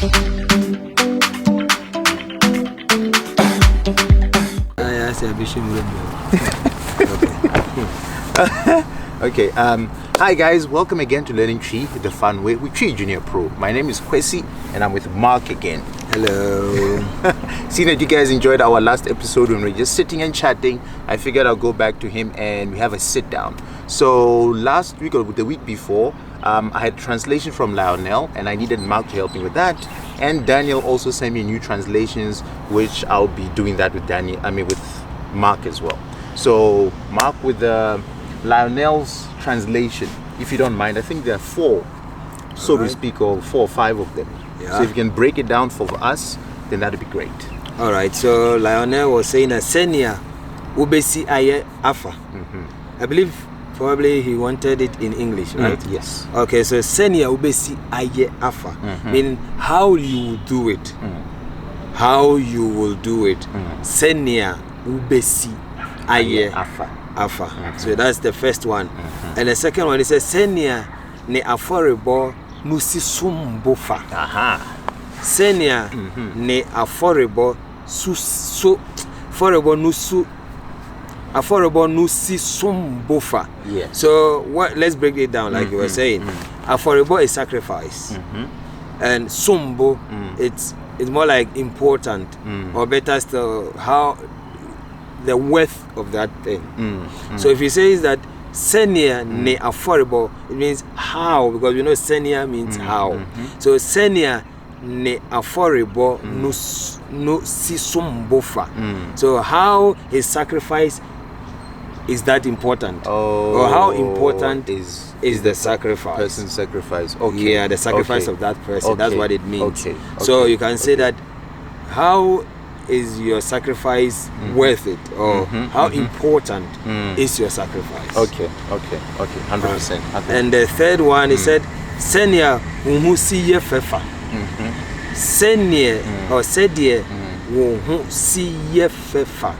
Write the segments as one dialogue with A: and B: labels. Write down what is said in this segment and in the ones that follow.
A: Okay. Hi guys, welcome again to Learning Tree the Fun Way with Tree Junior Pro. My name is Kwesi and I'm with Mark again.
B: Hello.
A: Seeing that you guys enjoyed our last episode when we were just sitting and chatting, I figured I'll go back to him and we have a sit down. So last week or the week before, I had translation from Lionel and I needed Mark to help me with that. And Daniel also sent me new translations, which I'll be doing that with with Mark as well. So Mark, with Lionel's translation, if you don't mind, I think there are four, so to speak, or 4 or 5 of them. Yeah. So if you can break it down for us, then that'd be great.
B: All right. So Lionel was saying that Sɛnea wobɛsi ayɛ afa. I believe probably he wanted it in English, right?
A: Yes.
B: Okay. So Sɛnea wobɛsi ayɛ afa, meaning how you will do it. How you will do it. Sɛnea wobɛsi ayɛ afa. So that's the first one. And the second one, it says Sɛnea ne afɔrebɔ nusi sumbofa. Sɛnea ne afɔrebɔ afɔrebɔ nusi sumbofa.
A: Yes.
B: So let's break it down like you were saying. Afɔrebɔ is sacrifice. And sumbo, it's more like important, or better still, how the worth of that thing. So if he says that Sɛnea ne afɔrebɔ, it means how, because you know Sɛnea means how. So Sɛnea ne afɔrebɔ no si sumbofa. So how his sacrifice is that important, or how important is the sacrifice?
A: Person's sacrifice. Okay.
B: Yeah, the sacrifice of that person. That's what it means.
A: Okay.
B: So you can say that how is your sacrifice worth it, or how important is your sacrifice?
A: Okay, 100%.
B: And the third one, he said, Sɛnea wosi ye fefa. Sɛnea or Sɛdeɛ wosi ye fefa.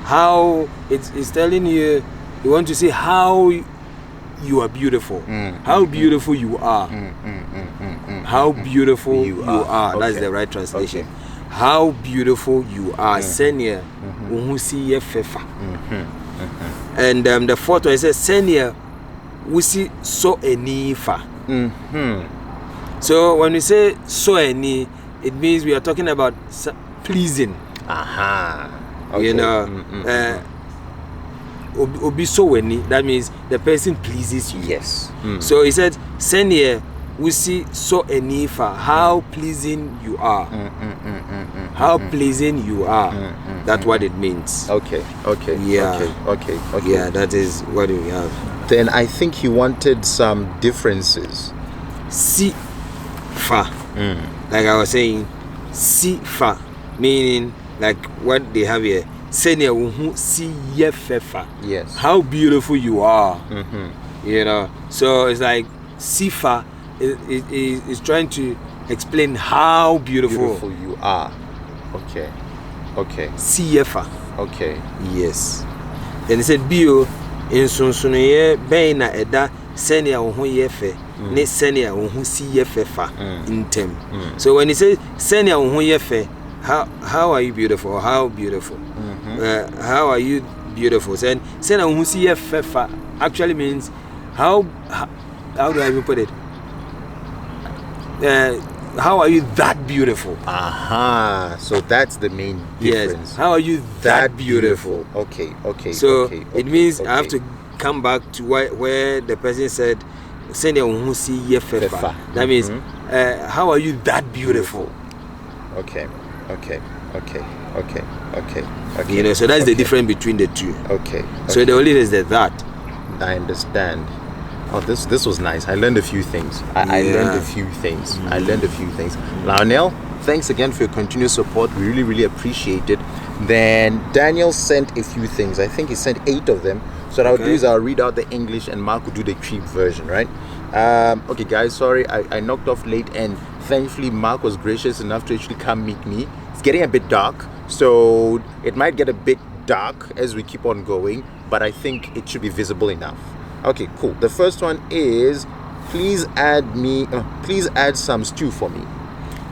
B: How it's telling you, you want to see how you are beautiful, how beautiful you are, how beautiful you are. That's the right translation. How beautiful you are, Sɛnea wosi ye fefa. And the fourth one says Sɛnea wosi so eni fa. So when we say so eni, it means we are talking about pleasing.
A: Okay.
B: You know, obi so eni, that means the person pleases you.
A: Yes.
B: So he said Sɛnea wosi so eni fa, how pleasing you are. How pleasing you are. That's what it means.
A: Okay.
B: Yeah.
A: Okay.
B: Yeah, that is what we have.
A: Then I think he wanted some differences.
B: Si fa. Like I was saying, si fa, meaning like what they have here. Sɛnea wohu si ye fefa.
A: Yes.
B: How beautiful you are. You know. So it's like si fa is trying to explain how beautiful
A: you are. Okay.
B: Si ye fa.
A: Okay.
B: Yes. Then he said bio nsonsonoeɛ bɛn na ɛda Sɛnea wohu ye fe ne Sɛnea wohu si ye fefa ntam. So when he says Sɛnea wohu ye fe, how are you beautiful, or how beautiful? How are you beautiful? Then Sɛnea wohu si ye fefa actually means how do I even put it? How are you that beautiful?
A: So that's the main difference.
B: Yes. How are you that beautiful?
A: Okay.
B: So it means I have to come back to where the person said Sɛnea wohu si ye fefa. That means how are you that beautiful?
A: Okay.
B: You know, so that's the difference between the two.
A: Okay.
B: So the only is that.
A: I understand. Oh, this was nice. I learned a few things. I learned a few things. Lionel, thanks again for your continuous support. We really appreciate it. Then Daniel sent a few things. I think he sent 8 of them. So what I'll do is I'll read out the English and Mark will do the cheap version, right? Okay, guys, sorry I knocked off late, and thankfully Mark was gracious enough to actually come meet me. It's getting a bit dark, so it might get a bit dark as we keep on going, but I think it should be visible enough. Okay, cool. The first one is, please add some stew for me.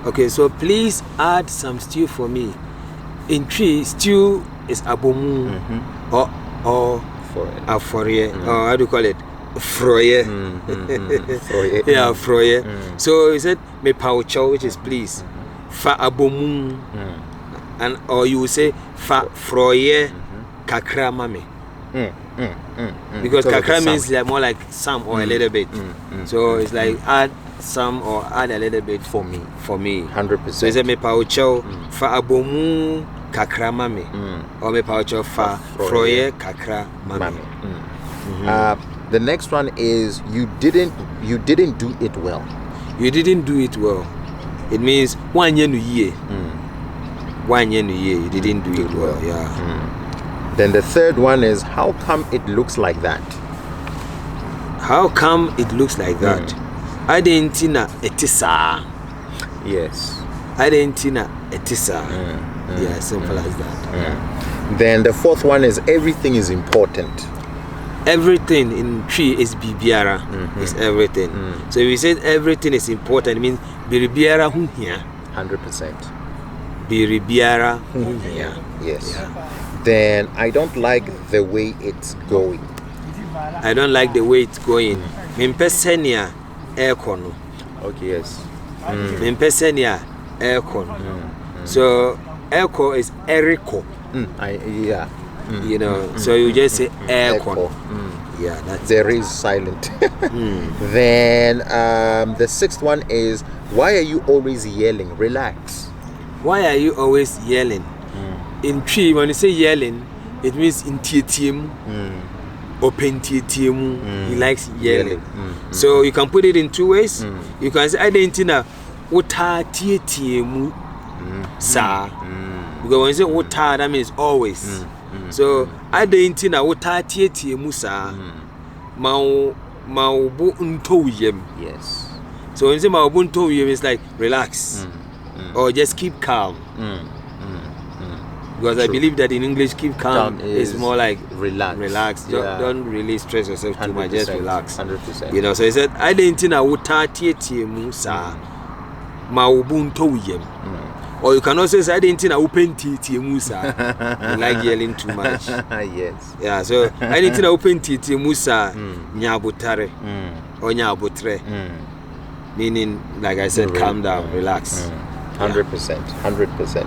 B: Okay, so please add some stew for me. In TWI, stew is abomu or afɔrebɔ, or how do you call it? Forɔyɛ.
A: Forɔyɛ.
B: Yeah, forɔyɛ. So he said Mepawokyew, which is please. Fa abomu. And or you will say fa forɔyɛ kakra mame. Because kakra means like more like some or a little bit. So it's like add some or add a little bit
A: For me. 100%.
B: So he said Mepawokyew fa abomu kakra mame. Or Mepawokyew fa forɔyɛ kakra mame.
A: The next one is you didn't do it well.
B: You didn't do it well. It means Woanyɛ. Woanyɛ, you didn't do it well. Yeah.
A: Then the third one is how come it looks like that?
B: How come it looks like that? I didn't know it is saa.
A: Yes.
B: I didn't know it is saa. Yeah, simple as that.
A: Then the fourth one is everything is important.
B: Everything in TWI is bibiara. Is everything. So if we say everything is important, it means biribiara hu hia.
A: 100%.
B: Biribiara hu hia.
A: Yes. Then I don't like the way it's going.
B: I don't like the way it's going. Mempɛ sɛnea ɛrekɔ no.
A: Okay, yes.
B: Mempɛ sɛnea ɛrekɔ no. So ɛrekɔ is ɛrekɔ.
A: Yeah.
B: You know, so you just say ɛrekɔ. Yeah, that's
A: There is silent. Then the sixth one is why are you always yelling? Relax.
B: Why are you always yelling? In TWI, when you say yelling, it means in tietiem, open tietiem. He likes yelling. So you can put it in two ways. You can say I didn't know uta tietiem sa. Because when you say uta, that means always. So I didn't know uta tietiem sa. Maubu untoyem.
A: Yes.
B: So when you say maubu untoyem, it's like relax or just keep calm. Because I believe that in English, keep calm is more like
A: relax.
B: Relax. Don't really stress yourself too much. Just relax.
A: 100%.
B: You know. So he said, I didn't know uta tietiem sa. Maubu untoyem. Or you can also say I didn't know open tietiem sa. You like yelling too much.
A: Yes.
B: Yeah, so I need to open titi musa nyabutare or nyabutre. Meaning, like I said, calm down, relax.
A: 100%. 100%.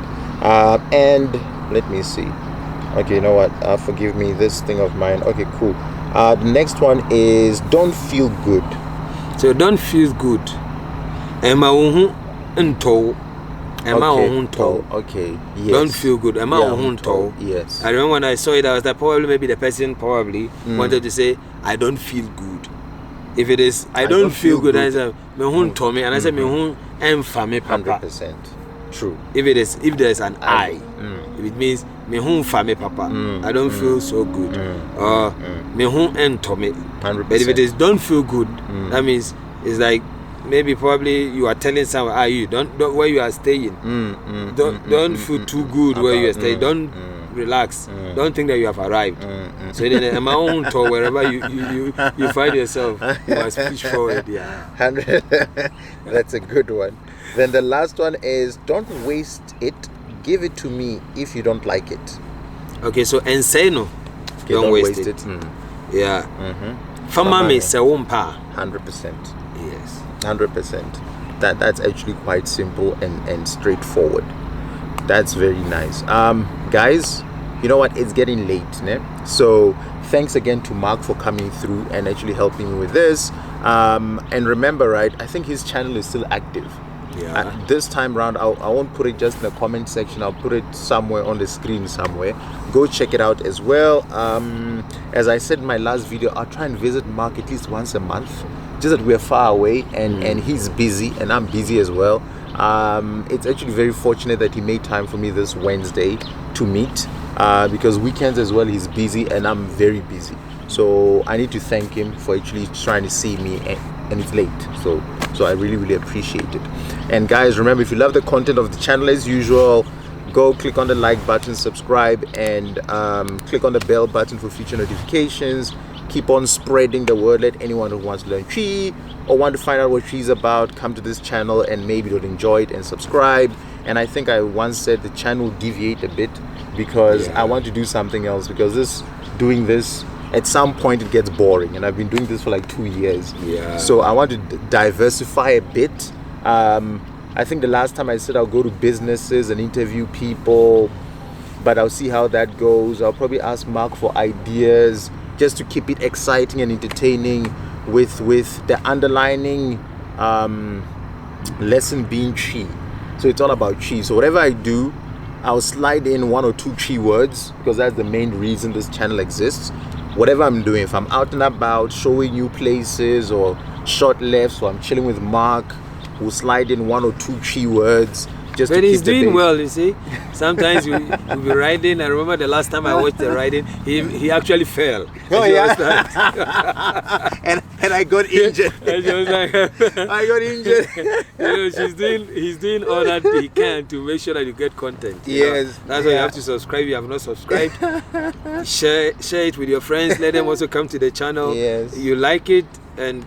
A: And let me see. Okay, you know what? Forgive me, this thing of mine. Okay, cool. The next one is don't feel good.
B: So don't feel good. Emma unto.
A: Okay. Yes.
B: Don't feel good.
A: Yes.
B: I remember when I saw it, I was like, probably maybe the person wanted to say, I don't feel good. If it is, I don't feel good, I said, me hun Tommy, and I said, me hun enfame papa.
A: 100%. True.
B: If there's an I, if it means me hun fame papa, I don't feel so good. Or me hun en Tommy.
A: 100%.
B: But if it is don't feel good, that means it's like maybe probably you are telling someone, you don't where you are staying. Don't feel too good where you are staying. Don't relax. Don't think that you have arrived. So then, my own tour, wherever you find yourself, you must push forward. Yeah.
A: 100. That's a good one. Then the last one is don't waste it. Give it to me if you don't like it.
B: Okay, so enseno.
A: Okay,
B: don't waste it. Yeah. Famame sewumpa.
A: 100%.
B: Yes.
A: 100%. That's actually quite simple and straightforward. That's very nice. Guys, you know what? It's getting late, né? So thanks again to Mark for coming through and actually helping me with this. And remember, right? I think his channel is still active.
B: Yeah.
A: This time around, I won't put it just in the comment section. I'll put it somewhere on the screen somewhere. Go check it out as well. As I said in my last video, I'll try and visit Mark at least once a month. Just that we're far away and he's busy and I'm busy as well. It's actually very fortunate that he made time for me this Wednesday to meet because weekends as well he's busy and I'm very busy. So I need to thank him for actually trying to see me and it's late. So I really appreciate it. And guys, remember, if you love the content of the channel as usual, go click on the like button, subscribe, and click on the bell button for future notifications. keep on spreading the word. Let anyone who wants to learn TWI or want to find out what TWI is about come to this channel, and maybe they'll enjoy it and subscribe. And I think I once said the channel deviate a bit because I want to do something else, because doing this at some point it gets boring, and I've been doing this for like 2 years. So I want to diversify a bit. I think the last time I said I'll go to businesses and interview people, but I'll see how that goes. I'll probably ask Mark for ideas just to keep it exciting and entertaining, with the underlining lesson being TWI. So it's all about TWI. So whatever I do, I'll slide in 1 or 2 TWI words, because that's the main reason this channel exists. Whatever I'm doing, if I'm out and about showing you places or short lefts, or I'm chilling with Mark, we'll slide in 1 or 2 TWI words. Just
B: but
A: to
B: he's
A: keep the
B: doing
A: base.
B: well, you see. Sometimes we'll be riding. I remember the last time I watched the riding, he actually fell.
A: Oh yeah. and I got injured.
B: And she was like,
A: I got injured.
B: He's doing all that he can to make sure that you get content.
A: Yes.
B: That's why you have to subscribe. If you have not subscribed, share it with your friends. Let them also come to the channel.
A: Yes.
B: You like it, and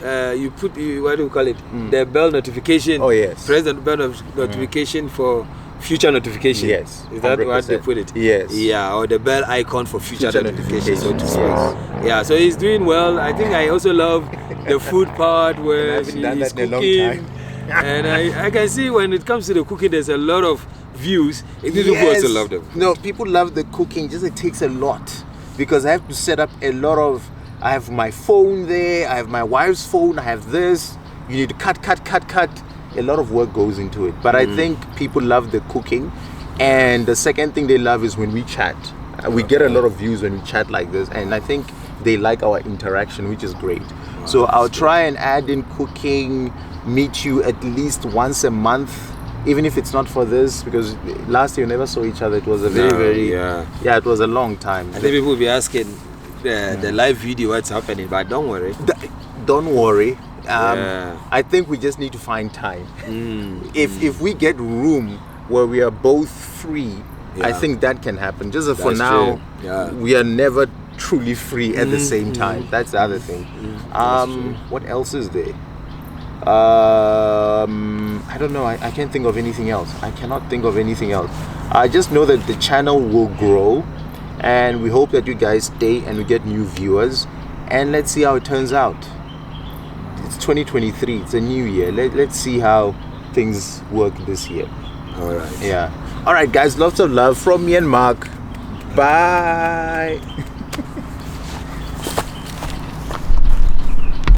B: you put what do you call it? The bell notification.
A: Oh yes.
B: Press the bell notification for future notification.
A: Yes.
B: Is that
A: 100%.
B: what they put it?
A: Yes.
B: Yeah, or the bell icon for future notification, so to speak.
A: Yes.
B: Yeah, so he's doing well. I think I also love the food part where
A: I haven't done
B: he's
A: that in a long
B: cooking.
A: time.
B: And I can see when it comes to the cooking, there's a lot of views. People also love them.
A: No, people love the cooking. Just it takes a lot, because I have to set up a lot of. I have my phone there. I have my wife's phone. I have this. You need to cut. A lot of work goes into it. But I think people love the cooking, and the second thing they love is when we chat. We get a lot of views when we chat like this, and I think they like our interaction, which is great. So I'll try and add in cooking, meet you at least once a month, even if it's not for this, because last year we never saw each other. It was a very it was a long time.
B: I think people will be asking the live video what's happening, but don't worry.
A: Don't worry. I think we just need to find time. If we get room where we are both free, I think that can happen. Just for now, we are never truly free at the same time. That's the other thing. What else is there? I don't know. I can't think of anything else. I cannot think of anything else. I just know that the channel will grow, and we hope that you guys stay and we get new viewers, and let's see how it turns out. It's 2023. It's a new year. Let's see how things work this year.
B: All right.
A: Yeah. All right, guys. Lots of love from me and Mark. Bye.